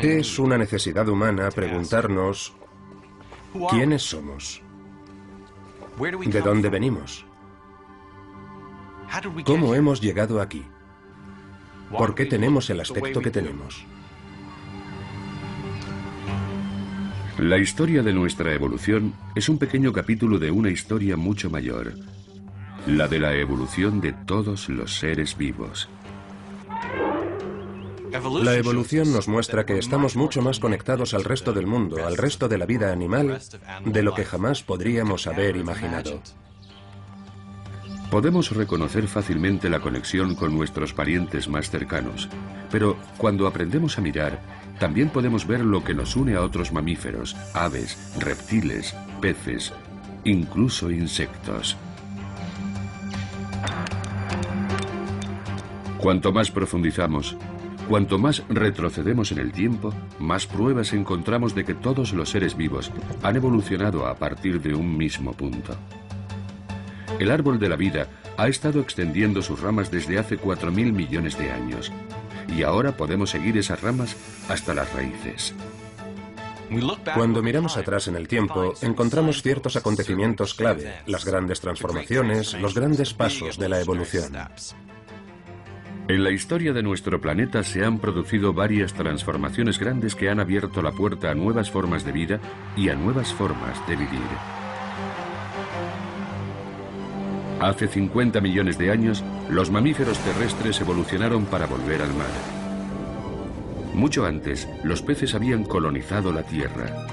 Es una necesidad humana preguntarnos ¿quiénes somos? ¿De dónde venimos? ¿Cómo hemos llegado aquí? ¿Por qué tenemos el aspecto que tenemos? La historia de nuestra evolución es un pequeño capítulo de una historia mucho mayor, la de la evolución de todos los seres vivos. La evolución nos muestra que estamos mucho más conectados al resto del mundo, al resto de la vida animal, de lo que jamás podríamos haber imaginado. Podemos reconocer fácilmente la conexión con nuestros parientes más cercanos, pero cuando aprendemos a mirar, también podemos ver lo que nos une a otros mamíferos, aves, reptiles, peces, incluso insectos. Cuanto más profundizamos, cuanto más retrocedemos en el tiempo, más pruebas encontramos de que todos los seres vivos han evolucionado a partir de un mismo punto. El árbol de la vida ha estado extendiendo sus ramas desde hace 4.000 millones de años, y ahora podemos seguir esas ramas hasta las raíces. Cuando miramos atrás en el tiempo, encontramos ciertos acontecimientos clave, las grandes transformaciones, los grandes pasos de la evolución. En la historia de nuestro planeta se han producido varias transformaciones grandes que han abierto la puerta a nuevas formas de vida y a nuevas formas de vivir. Hace 50 millones de años, los mamíferos terrestres evolucionaron para volver al mar. Mucho antes, los peces habían colonizado la Tierra.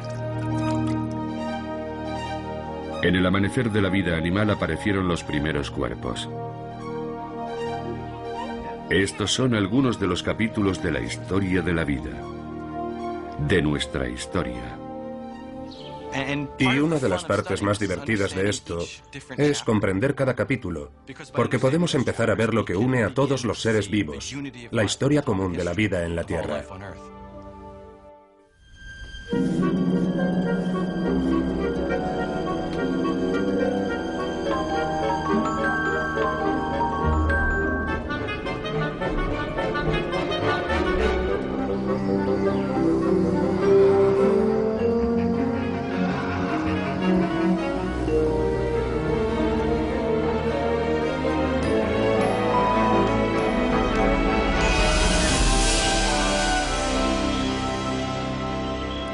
En el amanecer de la vida animal aparecieron los primeros cuerpos. Estos son algunos de los capítulos de la historia de la vida, de nuestra historia. Y una de las partes más divertidas de esto es comprender cada capítulo, porque podemos empezar a ver lo que une a todos los seres vivos, la historia común de la vida en la Tierra.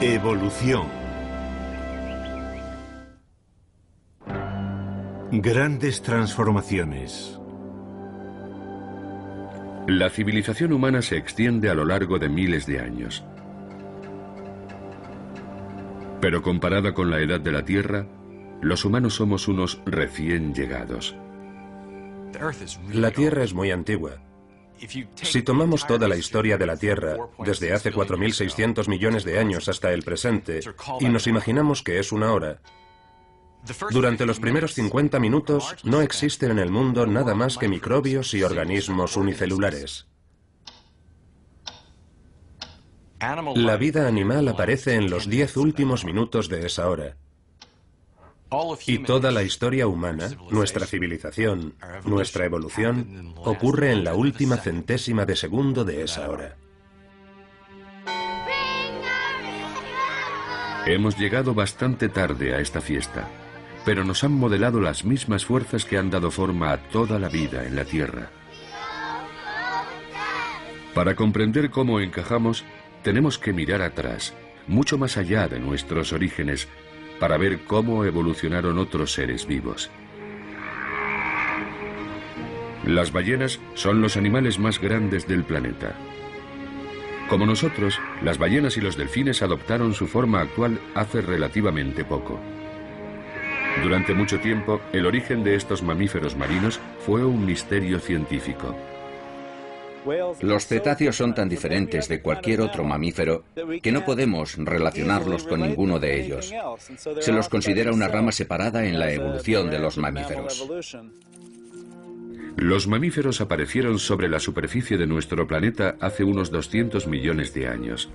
Evolución. Grandes transformaciones. La civilización humana se extiende a lo largo de miles de años. Pero comparada con la edad de la Tierra, los humanos somos unos recién llegados. La Tierra es muy antigua. Si tomamos toda la historia de la Tierra, desde hace 4.600 millones de años hasta el presente, y nos imaginamos que es una hora, durante los primeros 50 minutos no existen en el mundo nada más que microbios y organismos unicelulares. La vida animal aparece en los 10 últimos minutos de esa hora. Y toda la historia humana, nuestra civilización, nuestra evolución, ocurre en la última centésima de segundo de esa hora. Hemos llegado bastante tarde a esta fiesta, pero nos han modelado las mismas fuerzas que han dado forma a toda la vida en la Tierra. Para comprender cómo encajamos, tenemos que mirar atrás, mucho más allá de nuestros orígenes, para ver cómo evolucionaron otros seres vivos. Las ballenas son los animales más grandes del planeta. Como nosotros, las ballenas y los delfines adoptaron su forma actual hace relativamente poco. Durante mucho tiempo, el origen de estos mamíferos marinos fue un misterio científico. Los cetáceos son tan diferentes de cualquier otro mamífero que no podemos relacionarlos con ninguno de ellos. Se los considera una rama separada en la evolución de los mamíferos. Los mamíferos aparecieron sobre la superficie de nuestro planeta hace unos 200 millones de años.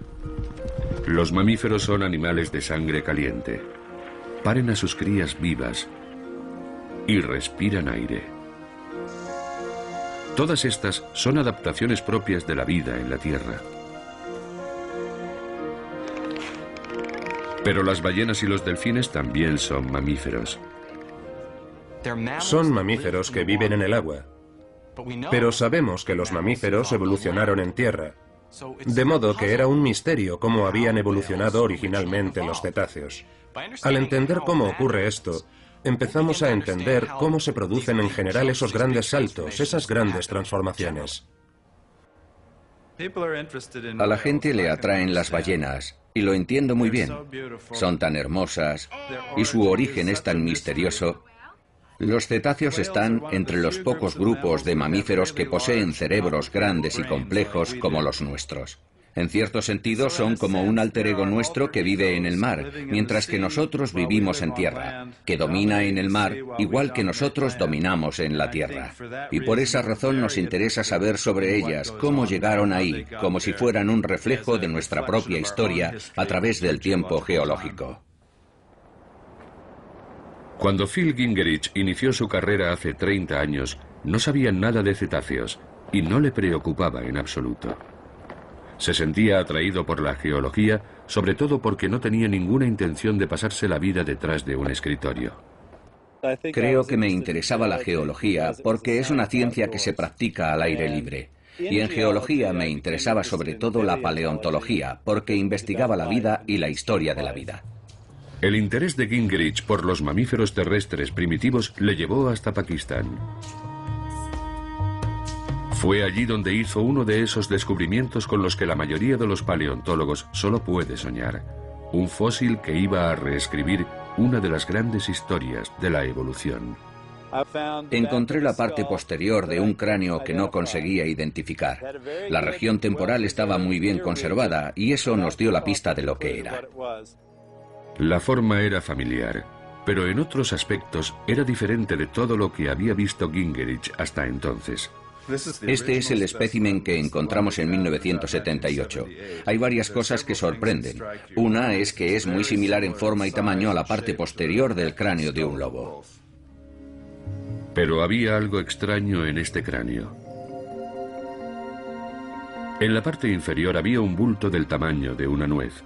Los mamíferos son animales de sangre caliente. Paren a sus crías vivas y respiran aire. Todas estas son adaptaciones propias de la vida en la Tierra. Pero las ballenas y los delfines también son mamíferos. Son mamíferos que viven en el agua. Pero sabemos que los mamíferos evolucionaron en tierra. De modo que era un misterio cómo habían evolucionado originalmente los cetáceos. Al entender cómo ocurre esto, empezamos a entender cómo se producen en general esos grandes saltos, esas grandes transformaciones. A la gente le atraen las ballenas, y lo entiendo muy bien. Son tan hermosas, y su origen es tan misterioso. Los cetáceos están entre los pocos grupos de mamíferos que poseen cerebros grandes y complejos como los nuestros. En cierto sentido, son como un alter ego nuestro que vive en el mar, mientras que nosotros vivimos en tierra, que domina en el mar igual que nosotros dominamos en la tierra. Y por esa razón nos interesa saber sobre ellas, cómo llegaron ahí, como si fueran un reflejo de nuestra propia historia a través del tiempo geológico. Cuando Phil Gingerich inició su carrera hace 30 años, no sabía nada de cetáceos y no le preocupaba en absoluto. Se sentía atraído por la geología, sobre todo porque no tenía ninguna intención de pasarse la vida detrás de un escritorio. Creo que me interesaba la geología porque es una ciencia que se practica al aire libre. Y en geología me interesaba sobre todo la paleontología, porque investigaba la vida y la historia de la vida. El interés de Gingerich por los mamíferos terrestres primitivos le llevó hasta Pakistán. Fue allí donde hizo uno de esos descubrimientos con los que la mayoría de los paleontólogos solo puede soñar. Un fósil que iba a reescribir una de las grandes historias de la evolución. Encontré la parte posterior de un cráneo que no conseguía identificar. La región temporal estaba muy bien conservada y eso nos dio la pista de lo que era. La forma era familiar, pero en otros aspectos era diferente de todo lo que había visto Gingerich hasta entonces. Este es el espécimen que encontramos en 1978. Hay varias cosas que sorprenden. Una es que es muy similar en forma y tamaño a la parte posterior del cráneo de un lobo. Pero había algo extraño en este cráneo. En la parte inferior había un bulto del tamaño de una nuez.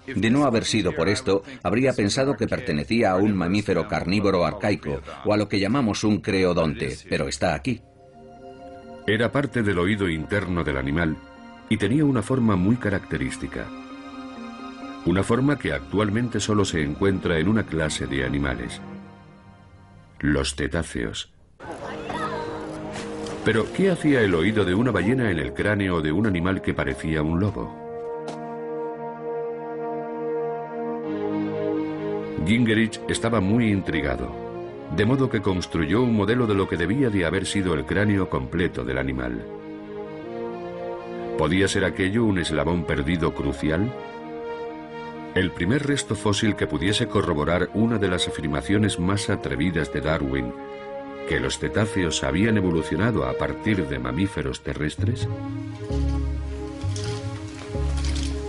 De no haber sido por esto, habría pensado que pertenecía a un mamífero carnívoro arcaico o a lo que llamamos un creodonte, pero está aquí. Era parte del oído interno del animal y tenía una forma muy característica. Una forma que actualmente solo se encuentra en una clase de animales: los cetáceos. Pero, ¿qué hacía el oído de una ballena en el cráneo de un animal que parecía un lobo? Gingerich estaba muy intrigado, de modo que construyó un modelo de lo que debía de haber sido el cráneo completo del animal. ¿Podía ser aquello un eslabón perdido crucial? El primer resto fósil que pudiese corroborar una de las afirmaciones más atrevidas de Darwin, que los cetáceos habían evolucionado a partir de mamíferos terrestres.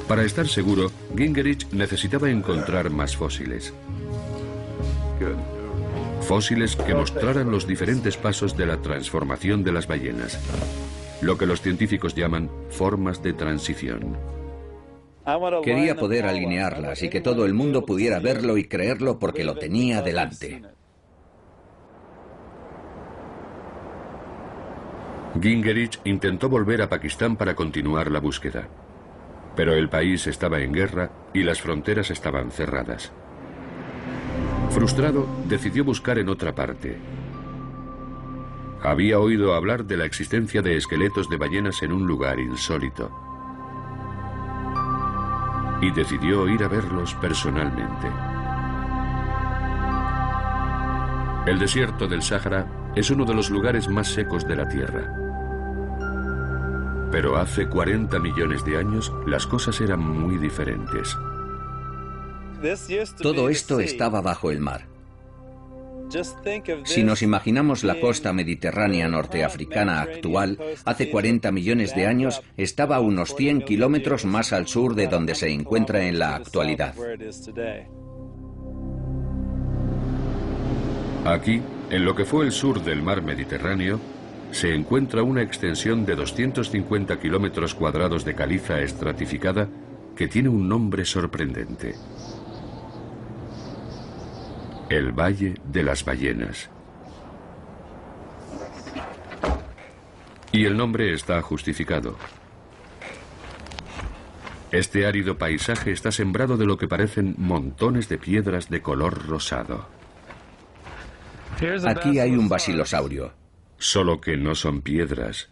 Para estar seguro, Gingerich necesitaba encontrar más fósiles. Fósiles que mostraran los diferentes pasos de la transformación de las ballenas, lo que los científicos llaman formas de transición. Quería poder alinearlas y que todo el mundo pudiera verlo y creerlo porque lo tenía delante. Gingerich intentó volver a Pakistán para continuar la búsqueda, pero el país estaba en guerra y las fronteras estaban cerradas. Frustrado, decidió buscar en otra parte. Había oído hablar de la existencia de esqueletos de ballenas en un lugar insólito y decidió ir a verlos personalmente. El desierto del Sáhara es uno de los lugares más secos de la Tierra. Pero hace 40 millones de años las cosas eran muy diferentes. Todo esto estaba bajo el mar. Si nos imaginamos la costa mediterránea norteafricana actual, hace 40 millones de años estaba a unos 100 kilómetros más al sur de donde se encuentra en la actualidad. Aquí, en lo que fue el sur del mar Mediterráneo, se encuentra una extensión de 250 kilómetros cuadrados de caliza estratificada que tiene un nombre sorprendente: El Valle de las Ballenas. Y el nombre está justificado. Este árido paisaje está sembrado de lo que parecen montones de piedras de color rosado. Aquí hay un basilosaurio. Solo que no son piedras.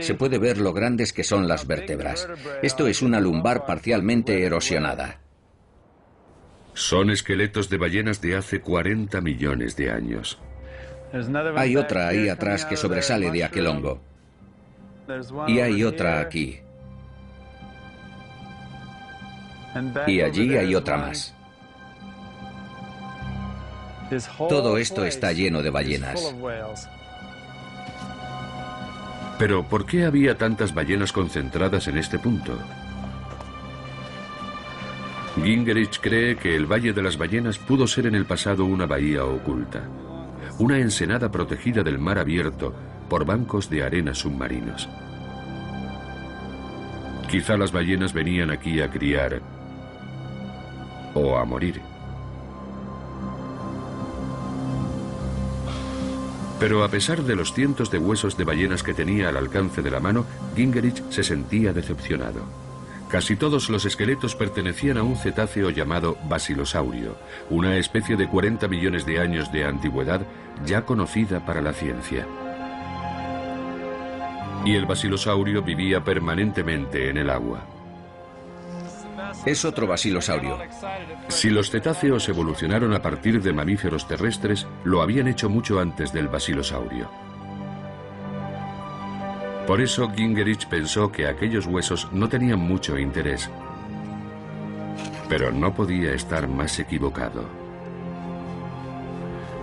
Se puede ver lo grandes que son las vértebras. Esto es una lumbar parcialmente erosionada. Son esqueletos de ballenas de hace 40 millones de años. Hay otra ahí atrás que sobresale de aquel hongo. Y hay otra aquí. Y allí hay otra más. Todo esto está lleno de ballenas. Pero ¿por qué había tantas ballenas concentradas en este punto? Gingerich cree que el Valle de las Ballenas pudo ser en el pasado una bahía oculta, una ensenada protegida del mar abierto por bancos de arena submarinos. Quizá las ballenas venían aquí a criar o a morir. Pero a pesar de los cientos de huesos de ballenas que tenía al alcance de la mano, Gingerich se sentía decepcionado. Casi todos los esqueletos pertenecían a un cetáceo llamado basilosaurio, una especie de 40 millones de años de antigüedad ya conocida para la ciencia. Y el basilosaurio vivía permanentemente en el agua. Es otro basilosaurio. Si los cetáceos evolucionaron a partir de mamíferos terrestres, lo habían hecho mucho antes del basilosaurio. Por eso Gingerich pensó que aquellos huesos no tenían mucho interés. Pero no podía estar más equivocado.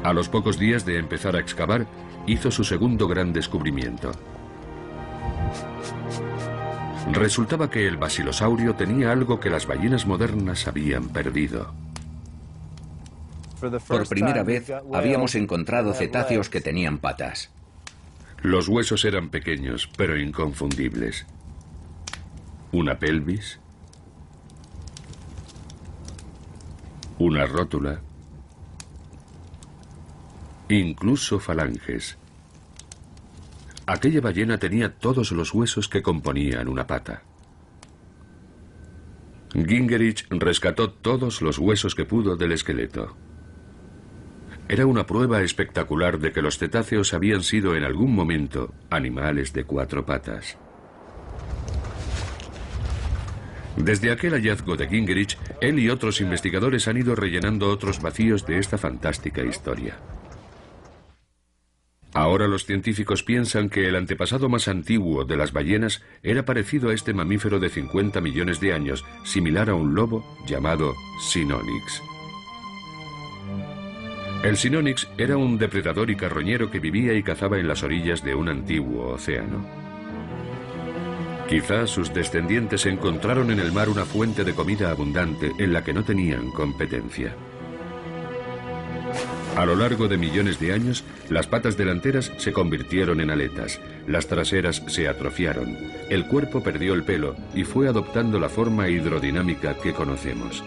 A los pocos días de empezar a excavar, hizo su segundo gran descubrimiento. Resultaba que el basilosaurio tenía algo que las ballenas modernas habían perdido. Por primera vez habíamos encontrado cetáceos que tenían patas. Los huesos eran pequeños, pero inconfundibles. Una pelvis, una rótula, incluso falanges. Aquella ballena tenía todos los huesos que componían una pata. Gingerich rescató todos los huesos que pudo del esqueleto. Era una prueba espectacular de que los cetáceos habían sido en algún momento animales de 4 patas. Desde aquel hallazgo de Gingerich, él y otros investigadores han ido rellenando otros vacíos de esta fantástica historia. Ahora los científicos piensan que el antepasado más antiguo de las ballenas era parecido a este mamífero de 50 millones de años, similar a un lobo llamado Sinonyx. El Sinonyx era un depredador y carroñero que vivía y cazaba en las orillas de un antiguo océano. Quizá sus descendientes encontraron en el mar una fuente de comida abundante en la que no tenían competencia. A lo largo de millones de años, las patas delanteras se convirtieron en aletas, las traseras se atrofiaron, el cuerpo perdió el pelo y fue adoptando la forma hidrodinámica que conocemos.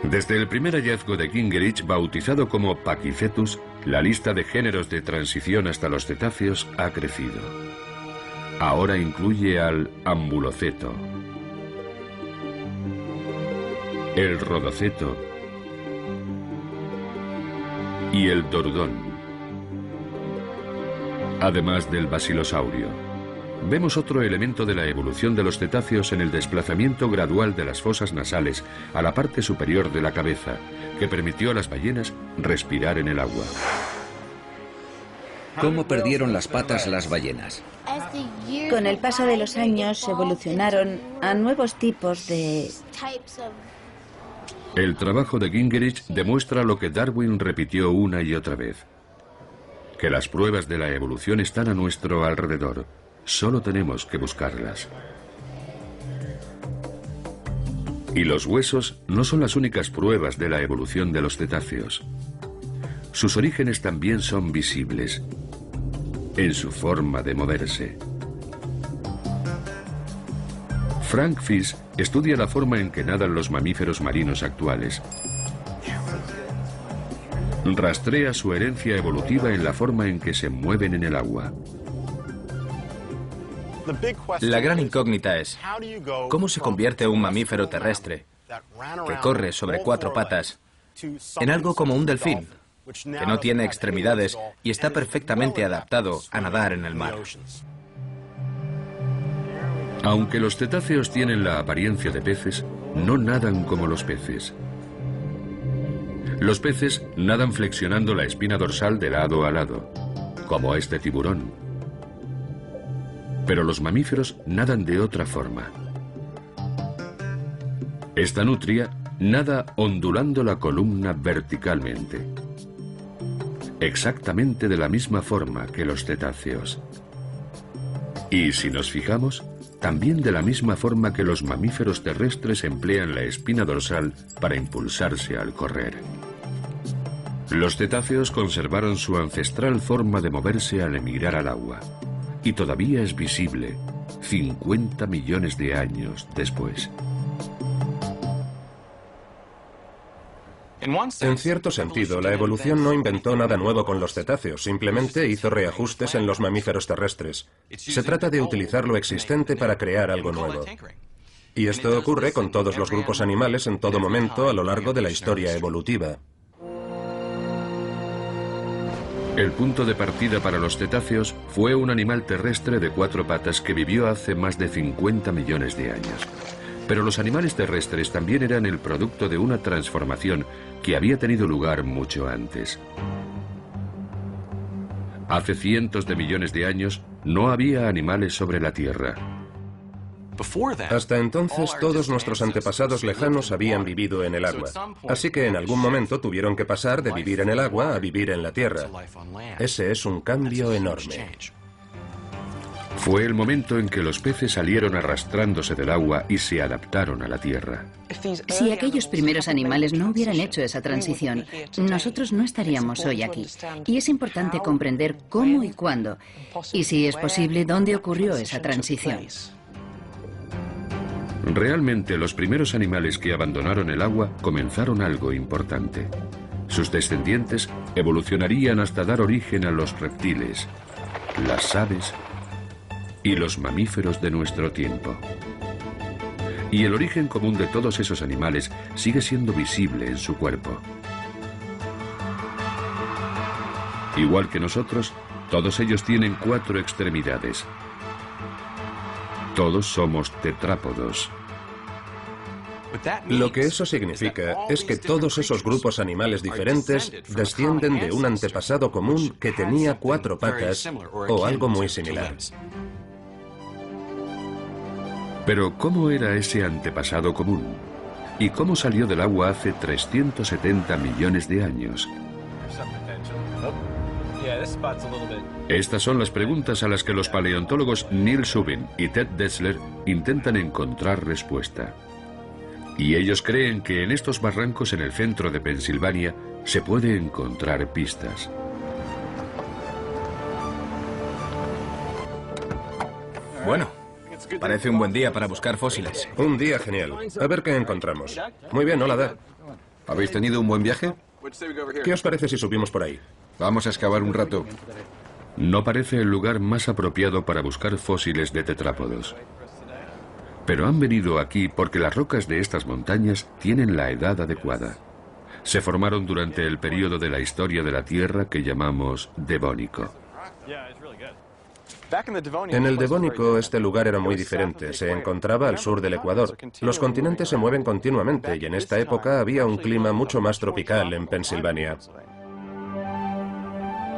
Desde el primer hallazgo de Gingerich, bautizado como Pachycetus, la lista de géneros de transición hasta los cetáceos ha crecido. Ahora incluye al ambuloceto, el rodoceto y el dorudón, además del basilosaurio. Vemos otro elemento de la evolución de los cetáceos en el desplazamiento gradual de las fosas nasales a la parte superior de la cabeza, que permitió a las ballenas respirar en el agua. ¿Cómo perdieron las patas las ballenas? Con el paso de los años evolucionaron a nuevos tipos de... El trabajo de Gingerich demuestra lo que Darwin repitió una y otra vez: que las pruebas de la evolución están a nuestro alrededor. Solo tenemos que buscarlas. Y los huesos no son las únicas pruebas de la evolución de los cetáceos. Sus orígenes también son visibles en su forma de moverse. Frank Fish estudia la forma en que nadan los mamíferos marinos actuales. rastrea su herencia evolutiva en la forma en que se mueven en el agua. La gran incógnita es, ¿cómo se convierte un mamífero terrestre que corre sobre 4 patas en algo como un delfín, que no tiene extremidades y está perfectamente adaptado a nadar en el mar? Aunque los cetáceos tienen la apariencia de peces, no nadan como los peces. Los peces nadan flexionando la espina dorsal de lado a lado, como este tiburón. Pero los mamíferos nadan de otra forma. Esta nutria nada ondulando la columna verticalmente, exactamente de la misma forma que los cetáceos. Y si nos fijamos, también de la misma forma que los mamíferos terrestres emplean la espina dorsal para impulsarse al correr. Los cetáceos conservaron su ancestral forma de moverse al emigrar al agua, y todavía es visible 50 millones de años después. En cierto sentido, la evolución no inventó nada nuevo con los cetáceos, simplemente hizo reajustes en los mamíferos terrestres. Se trata de utilizar lo existente para crear algo nuevo. Y esto ocurre con todos los grupos animales en todo momento a lo largo de la historia evolutiva. El punto de partida para los cetáceos fue un animal terrestre de 4 patas que vivió hace más de 50 millones de años. Pero los animales terrestres también eran el producto de una transformación que había tenido lugar mucho antes. Hace cientos de millones de años no había animales sobre la Tierra. Hasta entonces todos nuestros antepasados lejanos habían vivido en el agua, así que en algún momento tuvieron que pasar de vivir en el agua a vivir en la tierra. Ese es un cambio enorme. Fue el momento en que los peces salieron arrastrándose del agua y se adaptaron a la tierra. Si aquellos primeros animales no hubieran hecho esa transición, nosotros no estaríamos hoy aquí. Y es importante comprender cómo y cuándo, y si es posible, dónde ocurrió esa transición. Realmente los primeros animales que abandonaron el agua comenzaron algo importante. Sus descendientes evolucionarían hasta dar origen a los reptiles, las aves y los mamíferos de nuestro tiempo. Y el origen común de todos esos animales sigue siendo visible en su cuerpo. Igual que nosotros, todos ellos tienen 4 extremidades. Todos somos tetrápodos. Lo que eso significa es que todos esos grupos animales diferentes descienden de un antepasado común que tenía 4 patas o algo muy similar. Pero ¿cómo era ese antepasado común? ¿Y cómo salió del agua hace 370 millones de años? Estas son las preguntas a las que los paleontólogos Neil Shubin y Ted Dessler intentan encontrar respuesta. Y ellos creen que en estos barrancos en el centro de Pensilvania se puede encontrar pistas. Bueno, parece un buen día para buscar fósiles. Un día genial. A ver qué encontramos. Muy bien, hola, Dad. ¿Habéis tenido un buen viaje? ¿Qué os parece si subimos por ahí? Vamos a excavar un rato. No parece el lugar más apropiado para buscar fósiles de tetrápodos. Pero han venido aquí porque las rocas de estas montañas tienen la edad adecuada. Se formaron durante el período de la historia de la Tierra que llamamos Devónico. En el Devónico este lugar era muy diferente. Se encontraba al sur del Ecuador. Los continentes se mueven continuamente y en esta época había un clima mucho más tropical en Pensilvania.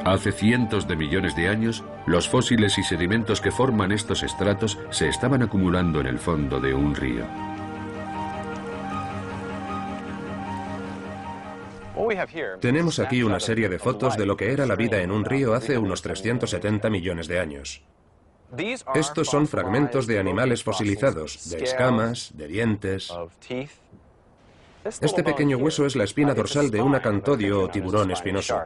Hace cientos de millones de años, los fósiles y sedimentos que forman estos estratos se estaban acumulando en el fondo de un río. Tenemos aquí una serie de fotos de lo que era la vida en un río hace unos 370 millones de años. Estos son fragmentos de animales fosilizados, de escamas, de dientes. Este pequeño hueso es la espina dorsal de un acantodio o tiburón espinoso.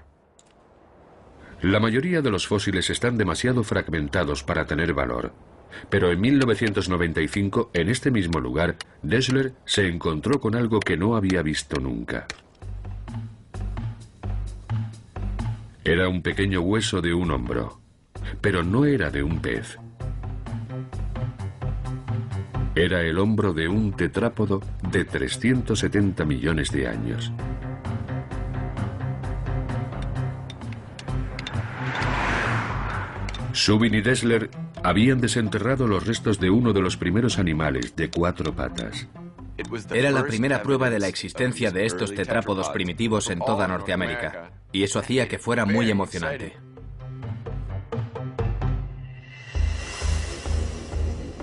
La mayoría de los fósiles están demasiado fragmentados para tener valor. Pero en 1995, en este mismo lugar, Dessler se encontró con algo que no había visto nunca. Era un pequeño hueso de un hombro, pero no era de un pez. Era el hombro de un tetrápodo de 370 millones de años. Subin y Dessler habían desenterrado los restos de uno de los primeros animales de 4 patas. Era la primera prueba de la existencia de estos tetrápodos primitivos en toda Norteamérica, y eso hacía que fuera muy emocionante.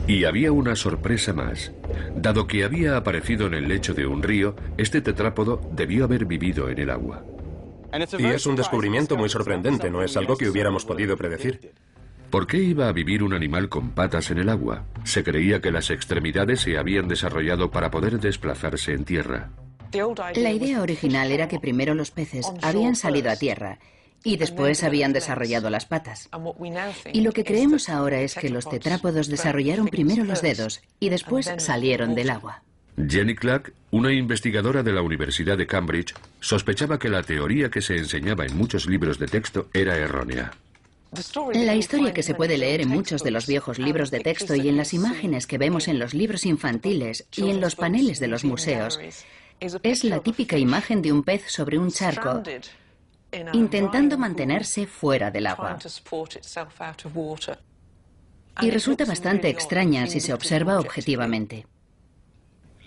Y había una sorpresa más. Dado que había aparecido en el lecho de un río, este tetrápodo debió haber vivido en el agua. Y es un descubrimiento muy sorprendente, no es algo que hubiéramos podido predecir. ¿Por qué iba a vivir un animal con patas en el agua? Se creía que las extremidades se habían desarrollado para poder desplazarse en tierra. La idea original era que primero los peces habían salido a tierra y después habían desarrollado las patas. Y lo que creemos ahora es que los tetrápodos desarrollaron primero los dedos y después salieron del agua. Jenny Clark, una investigadora de la Universidad de Cambridge, sospechaba que la teoría que se enseñaba en muchos libros de texto era errónea. La historia que se puede leer en muchos de los viejos libros de texto y en las imágenes que vemos en los libros infantiles y en los paneles de los museos es la típica imagen de un pez sobre un charco intentando mantenerse fuera del agua. Y resulta bastante extraña si se observa objetivamente.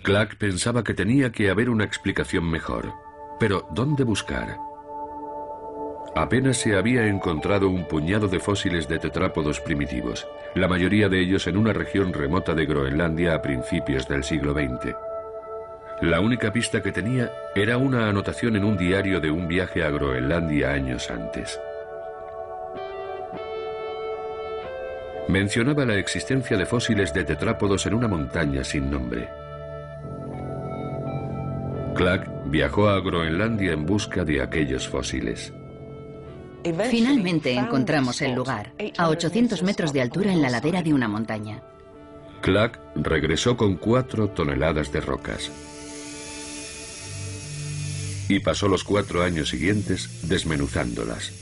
Clark pensaba que tenía que haber una explicación mejor. Pero, ¿dónde buscar? Apenas se había encontrado un puñado de fósiles de tetrápodos primitivos, la mayoría de ellos en una región remota de Groenlandia a principios del siglo XX. La única pista que tenía era una anotación en un diario de un viaje a Groenlandia años antes. Mencionaba la existencia de fósiles de tetrápodos en una montaña sin nombre. Clark viajó a Groenlandia en busca de aquellos fósiles. Finalmente encontramos el lugar, a 800 metros de altura en la ladera de una montaña. Clark regresó con 4 toneladas de rocas. Y pasó los 4 años siguientes desmenuzándolas.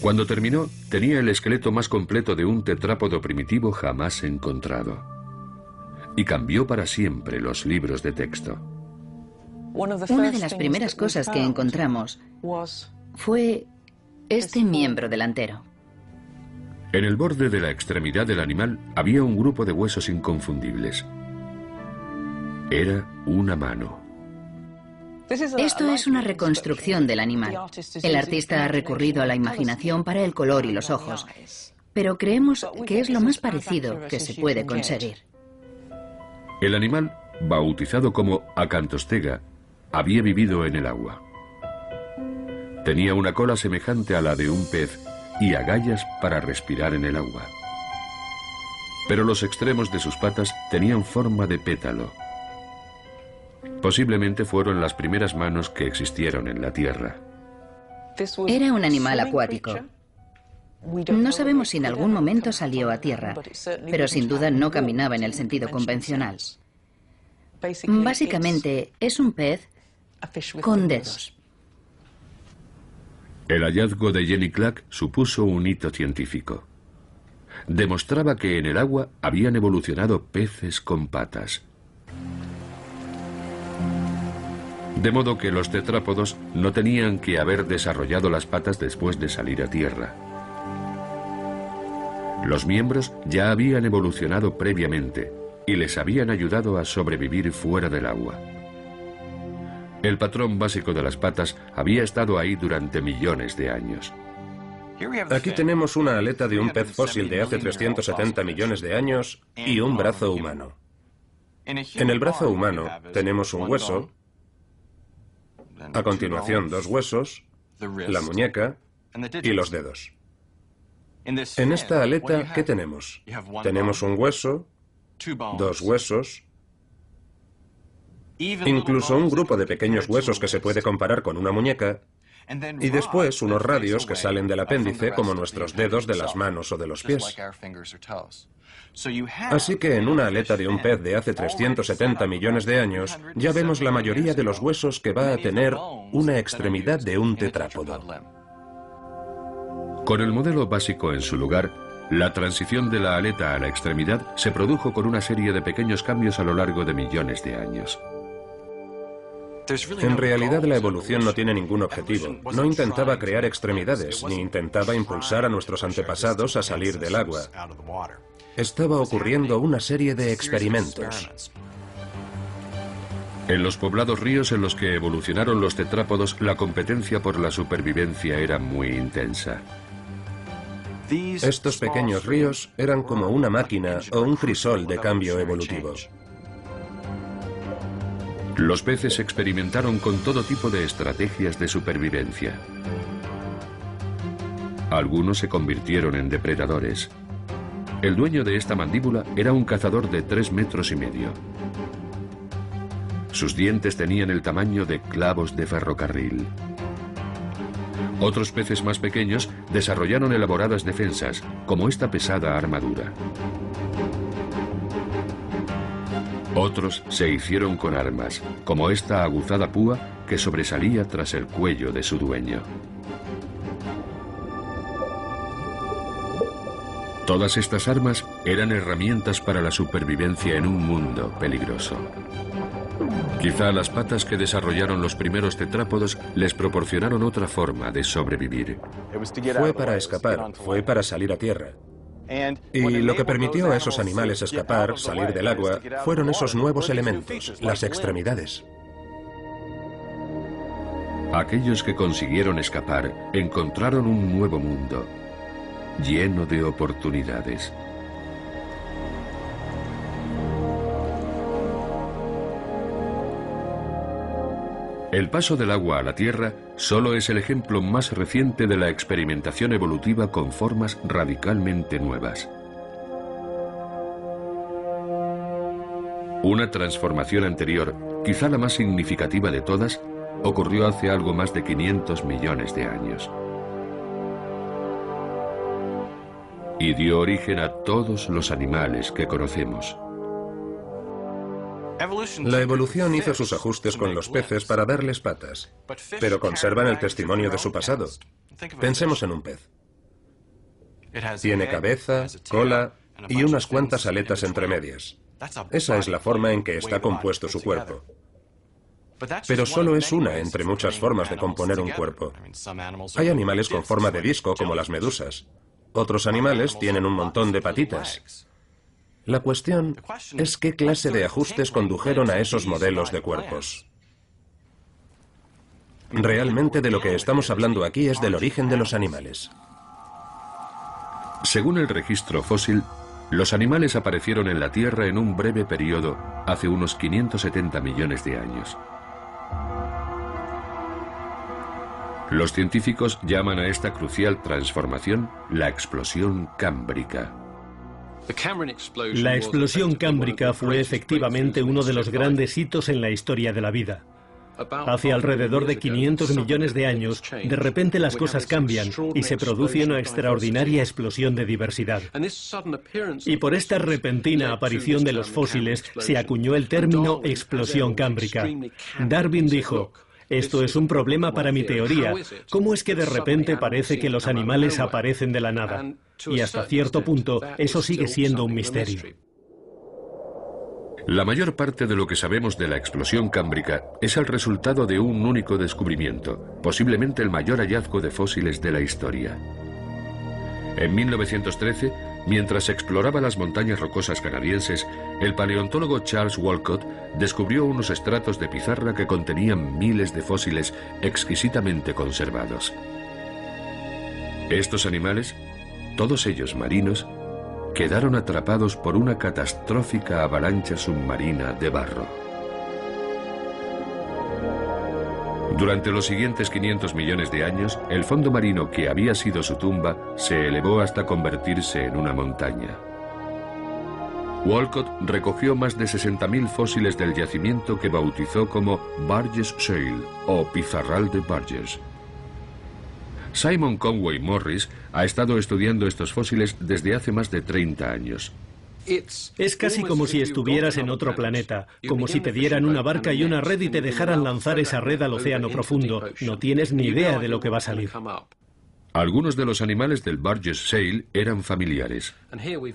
Cuando terminó, tenía el esqueleto más completo de un tetrápodo primitivo jamás encontrado. Y cambió para siempre los libros de texto. Una de las primeras cosas que encontramos fue este miembro delantero. En el borde de la extremidad del animal había un grupo de huesos inconfundibles. Era una mano. Esto es una reconstrucción del animal. El artista ha recurrido a la imaginación para el color y los ojos, pero creemos que es lo más parecido que se puede conseguir. El animal, bautizado como Acantostega, había vivido en el agua. Tenía una cola semejante a la de un pez y agallas para respirar en el agua. Pero los extremos de sus patas tenían forma de pétalo. Posiblemente fueron las primeras manos que existieron en la Tierra. Era un animal acuático. No sabemos si en algún momento salió a tierra, pero sin duda no caminaba en el sentido convencional. Básicamente es un pez con dedos. El hallazgo de Jenny Clark supuso un hito científico. Demostraba que en el agua habían evolucionado peces con patas. De modo que los tetrápodos no tenían que haber desarrollado las patas después de salir a tierra. Los miembros ya habían evolucionado previamente y les habían ayudado a sobrevivir fuera del agua. El patrón básico de las patas había estado ahí durante millones de años. Aquí tenemos una aleta de un pez fósil de hace 370 millones de años y un brazo humano. En el brazo humano tenemos un hueso, a continuación 2 huesos, la muñeca y los dedos. En esta aleta, ¿qué tenemos? Tenemos un hueso, 2 huesos, incluso un grupo de pequeños huesos que se puede comparar con una muñeca Y después unos radios que salen del apéndice como nuestros dedos de las manos o de los pies. Así que en una aleta de un pez de hace 370 millones de años, ya vemos la mayoría de los huesos que va a tener una extremidad de un tetrápodo. Con el modelo básico en su lugar, la transición de la aleta a la extremidad se produjo con una serie de pequeños cambios a lo largo de millones de años. En realidad la evolución no tiene ningún objetivo. No intentaba crear extremidades, ni intentaba impulsar a nuestros antepasados a salir del agua. Estaba ocurriendo una serie de experimentos. En los poblados ríos en los que evolucionaron los tetrápodos, la competencia por la supervivencia era muy intensa. Estos pequeños ríos eran como una máquina o un crisol de cambio evolutivo. Los peces experimentaron con todo tipo de estrategias de supervivencia. Algunos se convirtieron en depredadores. El dueño de esta mandíbula era un cazador de 3,5 metros. Sus dientes tenían el tamaño de clavos de ferrocarril. Otros peces más pequeños desarrollaron elaboradas defensas, como esta pesada armadura. Otros se hicieron con armas, como esta aguzada púa que sobresalía tras el cuello de su dueño. Todas estas armas eran herramientas para la supervivencia en un mundo peligroso. Quizá las patas que desarrollaron los primeros tetrápodos les proporcionaron otra forma de sobrevivir. Fue para escapar, fue para salir a tierra. Y lo que permitió a esos animales escapar, salir del agua, fueron esos nuevos elementos, las extremidades. Aquellos que consiguieron escapar encontraron un nuevo mundo, lleno de oportunidades. El paso del agua a la Tierra solo es el ejemplo más reciente de la experimentación evolutiva con formas radicalmente nuevas. Una transformación anterior, quizá la más significativa de todas, ocurrió hace algo más de 500 millones de años. Y dio origen a todos los animales que conocemos. La evolución hizo sus ajustes con los peces para darles patas, pero conservan el testimonio de su pasado. Pensemos en un pez. Tiene cabeza, cola y unas cuantas aletas entre medias. Esa es la forma en que está compuesto su cuerpo. Pero solo es una entre muchas formas de componer un cuerpo. Hay animales con forma de disco, como las medusas. Otros animales tienen un montón de patitas. La cuestión es qué clase de ajustes condujeron a esos modelos de cuerpos. Realmente de lo que estamos hablando aquí es del origen de los animales. Según el registro fósil, los animales aparecieron en la Tierra en un breve periodo hace unos 570 millones de años. Los científicos llaman a esta crucial transformación la explosión cámbrica. La explosión cámbrica fue efectivamente uno de los grandes hitos en la historia de la vida. Hace alrededor de 500 millones de años, de repente las cosas cambian y se produce una extraordinaria explosión de diversidad. Y por esta repentina aparición de los fósiles se acuñó el término explosión cámbrica. Darwin dijo: esto es un problema para mi teoría. ¿Cómo es que de repente parece que los animales aparecen de la nada? Y hasta cierto punto, eso sigue siendo un misterio. La mayor parte de lo que sabemos de la explosión cámbrica es el resultado de un único descubrimiento, posiblemente el mayor hallazgo de fósiles de la historia. En 1913, mientras exploraba las montañas rocosas canadienses, el paleontólogo Charles Walcott descubrió unos estratos de pizarra que contenían miles de fósiles exquisitamente conservados. Estos animales, todos ellos marinos, quedaron atrapados por una catastrófica avalancha submarina de barro. Durante los siguientes 500 millones de años, el fondo marino que había sido su tumba se elevó hasta convertirse en una montaña. Walcott recogió más de 60.000 fósiles del yacimiento que bautizó como Burgess Shale o Pizarral de Burgess. Simon Conway Morris ha estado estudiando estos fósiles desde hace más de 30 años. Es casi como si estuvieras en otro planeta, como si te dieran una barca y una red y te dejaran lanzar esa red al océano profundo. No tienes ni idea de lo que va a salir. Algunos de los animales del Burgess Shale eran familiares.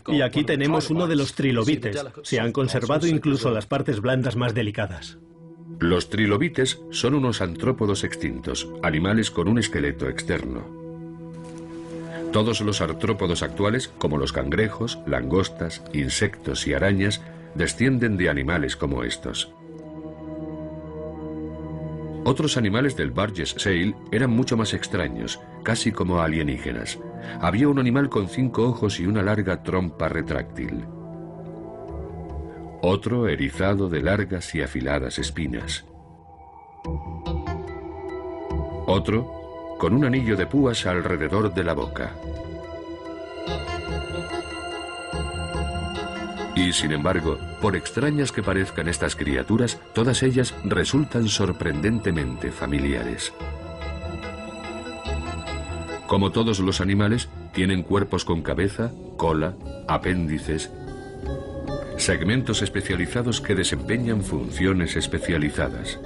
Y aquí tenemos uno de los trilobites. Se han conservado incluso las partes blandas más delicadas. Los trilobites son unos artrópodos extintos, animales con un esqueleto externo. Todos los artrópodos actuales, como los cangrejos, langostas, insectos y arañas, descienden de animales como estos. Otros animales del Burgess Shale eran mucho más extraños, casi como alienígenas. Había un animal con 5 ojos y una larga trompa retráctil. Otro erizado de largas y afiladas espinas. Otro con un anillo de púas alrededor de la boca. Y sin embargo, por extrañas que parezcan estas criaturas, todas ellas resultan sorprendentemente familiares. Como todos los animales, tienen cuerpos con cabeza, cola, apéndices, segmentos especializados que desempeñan funciones especializadas.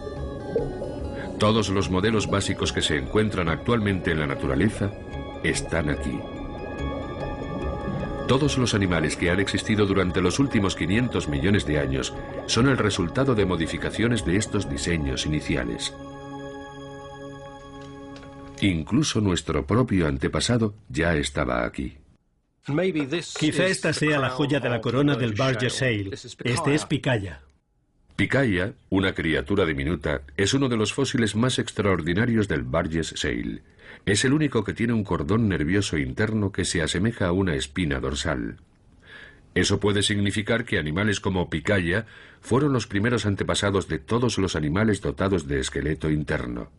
Todos los modelos básicos que se encuentran actualmente en la naturaleza están aquí. Todos los animales que han existido durante los últimos 500 millones de años son el resultado de modificaciones de estos diseños iniciales. Incluso nuestro propio antepasado ya estaba aquí. Quizá esta sea la joya de la corona del Burgess Shale. Este es Picaya. Picaya, una criatura diminuta, es uno de los fósiles más extraordinarios del Burgess Shale. Es el único que tiene un cordón nervioso interno que se asemeja a una espina dorsal. Eso puede significar que animales como Picaya fueron los primeros antepasados de todos los animales dotados de esqueleto interno.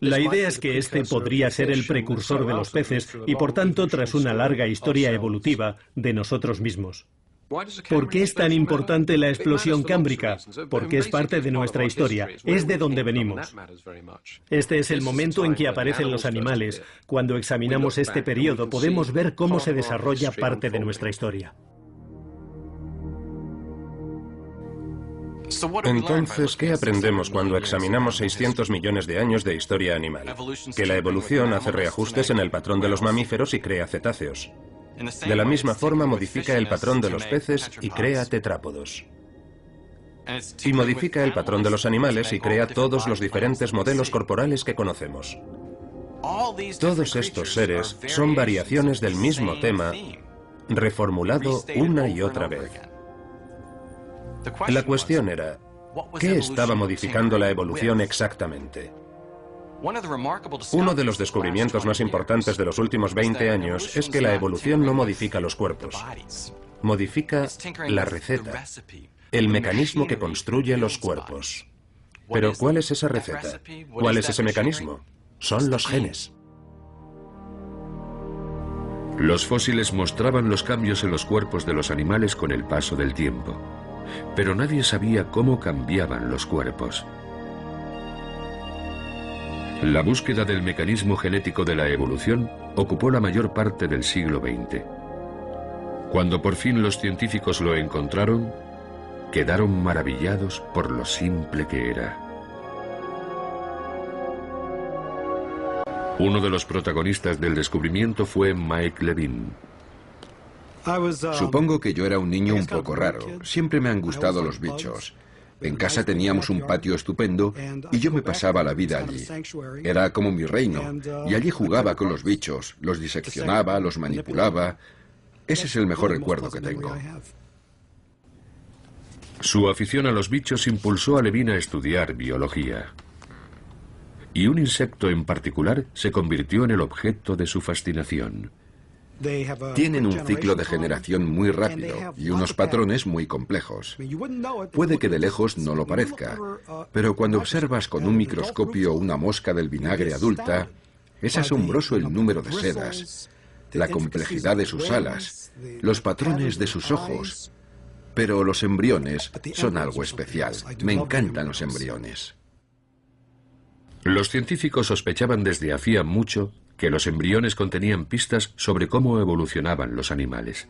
La idea es que este podría ser el precursor de los peces y, por tanto, tras una larga historia evolutiva, de nosotros mismos. ¿Por qué es tan importante la explosión cámbrica? Porque es parte de nuestra historia, es de donde venimos. Este es el momento en que aparecen los animales. Cuando examinamos este periodo podemos ver cómo se desarrolla parte de nuestra historia. Entonces, ¿qué aprendemos cuando examinamos 600 millones de años de historia animal? Que la evolución hace reajustes en el patrón de los mamíferos y crea cetáceos. De la misma forma modifica el patrón de los peces y crea tetrápodos. Y modifica el patrón de los animales y crea todos los diferentes modelos corporales que conocemos. Todos estos seres son variaciones del mismo tema, reformulado una y otra vez. La cuestión era, ¿qué estaba modificando la evolución exactamente? Uno de los descubrimientos más importantes de los últimos 20 años es que la evolución no modifica los cuerpos, modifica la receta, el mecanismo que construye los cuerpos. Pero ¿cuál es esa receta? ¿Cuál es ese mecanismo? Son los genes. Los fósiles mostraban los cambios en los cuerpos de los animales con el paso del tiempo, pero nadie sabía cómo cambiaban los cuerpos. La búsqueda del mecanismo genético de la evolución ocupó la mayor parte del siglo XX. Cuando por fin los científicos lo encontraron, quedaron maravillados por lo simple que era. Uno de los protagonistas del descubrimiento fue Mike Levine. Supongo que yo era un niño un poco raro. Siempre me han gustado los bichos. En casa teníamos un patio estupendo y yo me pasaba la vida allí. Era como mi reino y allí jugaba con los bichos, los diseccionaba, los manipulaba. Ese es el mejor recuerdo que tengo. Su afición a los bichos impulsó a Levine a estudiar biología. Y un insecto en particular se convirtió en el objeto de su fascinación. Tienen un ciclo de generación muy rápido y unos patrones muy complejos. Puede que de lejos no lo parezca, pero cuando observas con un microscopio una mosca del vinagre adulta, es asombroso el número de sedas, la complejidad de sus alas, los patrones de sus ojos. Pero los embriones son algo especial. Me encantan los embriones. Los científicos sospechaban desde hacía mucho que los embriones contenían pistas sobre cómo evolucionaban los animales.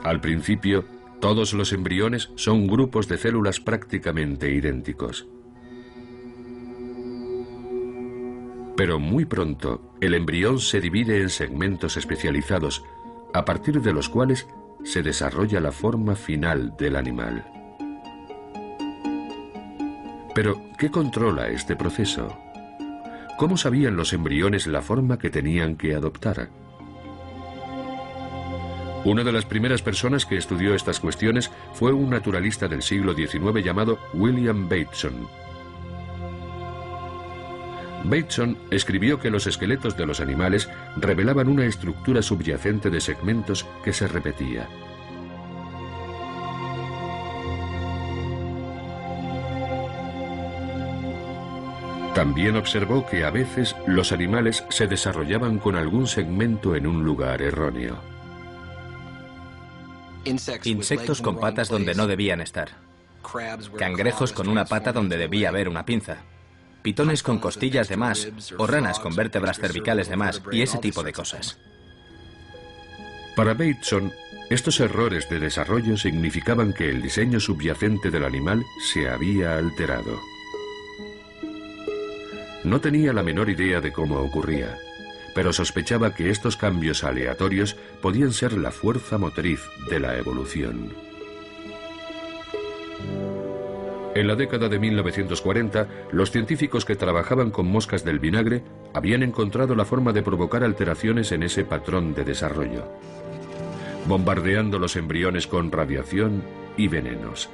Al principio, todos los embriones son grupos de células prácticamente idénticos. Pero muy pronto, el embrión se divide en segmentos especializados, a partir de los cuales se desarrolla la forma final del animal. Pero, ¿qué controla este proceso? ¿Cómo sabían los embriones la forma que tenían que adoptar? Una de las primeras personas que estudió estas cuestiones fue un naturalista del siglo XIX llamado William Bateson. Bateson escribió que los esqueletos de los animales revelaban una estructura subyacente de segmentos que se repetía. También observó que a veces los animales se desarrollaban con algún segmento en un lugar erróneo. Insectos con patas donde no debían estar. Cangrejos con una pata donde debía haber una pinza. Pitones con costillas de más o ranas con vértebras cervicales de más y ese tipo de cosas. Para Bateson, estos errores de desarrollo significaban que el diseño subyacente del animal se había alterado. No tenía la menor idea de cómo ocurría, pero sospechaba que estos cambios aleatorios podían ser la fuerza motriz de la evolución. En la década de 1940, los científicos que trabajaban con moscas del vinagre habían encontrado la forma de provocar alteraciones en ese patrón de desarrollo, bombardeando los embriones con radiación y venenos.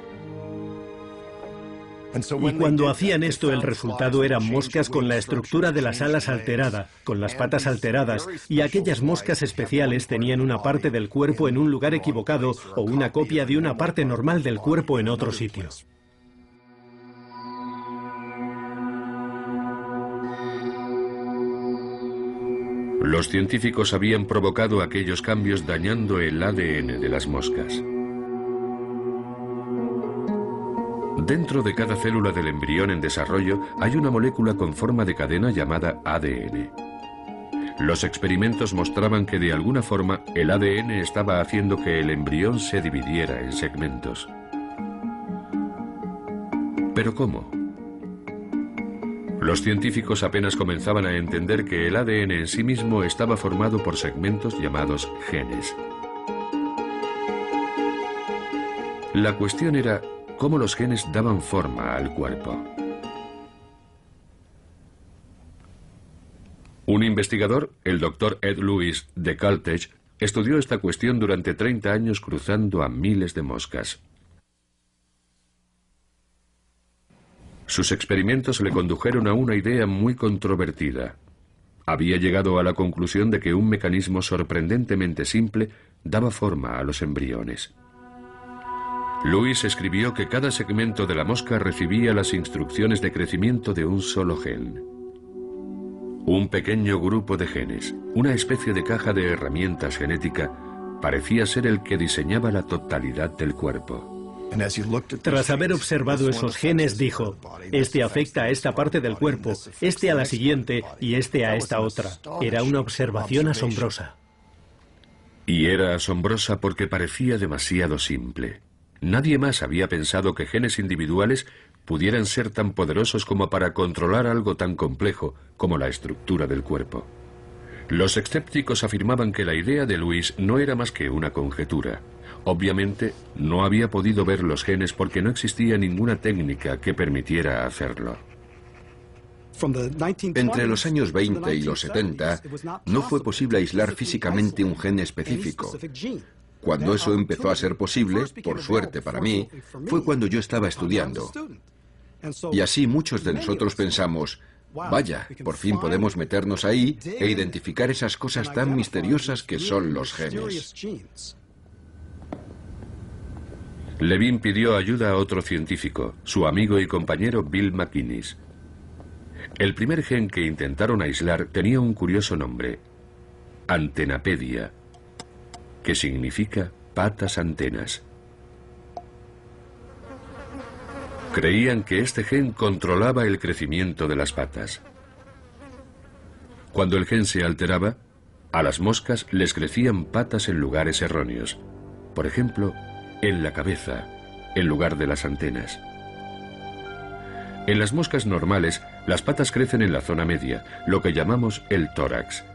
Y cuando hacían esto, el resultado eran moscas con la estructura de las alas alterada, con las patas alteradas, y aquellas moscas especiales tenían una parte del cuerpo en un lugar equivocado o una copia de una parte normal del cuerpo en otro sitio. Los científicos habían provocado aquellos cambios dañando el ADN de las moscas. Dentro de cada célula del embrión en desarrollo hay una molécula con forma de cadena llamada ADN. Los experimentos mostraban que de alguna forma el ADN estaba haciendo que el embrión se dividiera en segmentos. ¿Pero cómo? Los científicos apenas comenzaban a entender que el ADN en sí mismo estaba formado por segmentos llamados genes. La cuestión era cómo los genes daban forma al cuerpo. Un investigador, el Dr. Ed Lewis de Caltech, estudió esta cuestión durante 30 años cruzando a miles de moscas. Sus experimentos le condujeron a una idea muy controvertida. Había llegado a la conclusión de que un mecanismo sorprendentemente simple daba forma a los embriones. Lewis escribió que cada segmento de la mosca recibía las instrucciones de crecimiento de un solo gen. Un pequeño grupo de genes, una especie de caja de herramientas genética, parecía ser el que diseñaba la totalidad del cuerpo. Tras haber observado esos genes, dijo, este afecta a esta parte del cuerpo, este a la siguiente y este a esta otra. Era una observación asombrosa. Y era asombrosa porque parecía demasiado simple. Nadie más había pensado que genes individuales pudieran ser tan poderosos como para controlar algo tan complejo como la estructura del cuerpo. Los escépticos afirmaban que la idea de Lewis no era más que una conjetura. Obviamente, no había podido ver los genes porque no existía ninguna técnica que permitiera hacerlo. Entre los años 20 y los 70, no fue posible aislar físicamente un gen específico. Cuando eso empezó a ser posible, por suerte para mí, fue cuando yo estaba estudiando. Y así muchos de nosotros pensamos, vaya, por fin podemos meternos ahí e identificar esas cosas tan misteriosas que son los genes. Levin pidió ayuda a otro científico, su amigo y compañero Bill McInnes. El primer gen que intentaron aislar tenía un curioso nombre, Antenapedia, que significa patas antenas. Creían que este gen controlaba el crecimiento de las patas. Cuando el gen se alteraba, a las moscas les crecían patas en lugares erróneos. Por ejemplo, en la cabeza, en lugar de las antenas. En las moscas normales, las patas crecen en la zona media, lo que llamamos el tórax.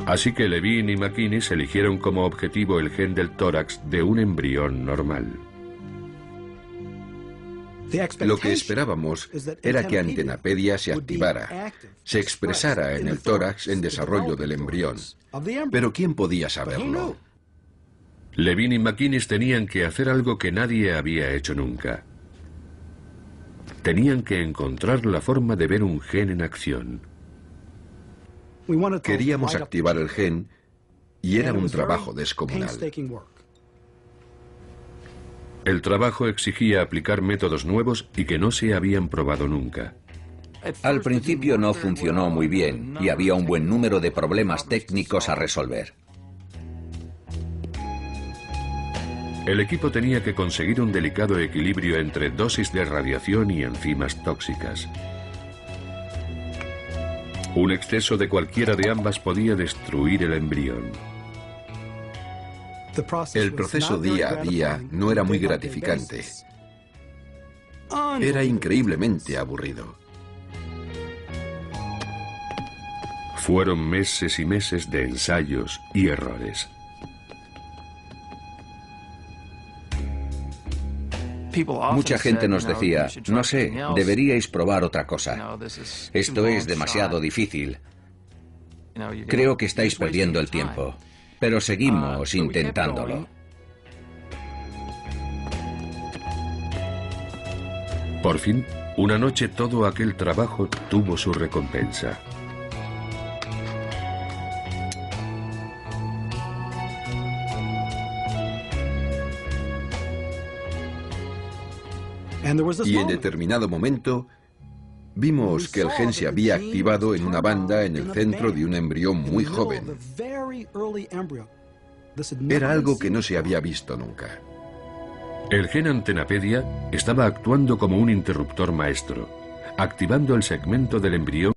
Así que Levine y McInnes eligieron como objetivo el gen del tórax de un embrión normal. Lo que esperábamos era que Antenapedia se activara, se expresara en el tórax en desarrollo del embrión. Pero ¿quién podía saberlo? Levine y McInnes tenían que hacer algo que nadie había hecho nunca. Tenían que encontrar la forma de ver un gen en acción. Queríamos activar el gen y era un trabajo descomunal. El trabajo exigía aplicar métodos nuevos y que no se habían probado nunca. Al principio no funcionó muy bien y había un buen número de problemas técnicos a resolver. El equipo tenía que conseguir un delicado equilibrio entre dosis de radiación y enzimas tóxicas. Un exceso de cualquiera de ambas podía destruir el embrión. El proceso día a día no era muy gratificante. Era increíblemente aburrido. Fueron meses y meses de ensayos y errores. Mucha gente nos decía, no sé, deberíais probar otra cosa. Esto es demasiado difícil. Creo que estáis perdiendo el tiempo. Pero seguimos intentándolo. Por fin, una noche todo aquel trabajo tuvo su recompensa. Y en determinado momento, vimos que el gen se había activado en una banda en el centro de un embrión muy joven. Era algo que no se había visto nunca. El gen Antenapedia estaba actuando como un interruptor maestro, activando el segmento del embrión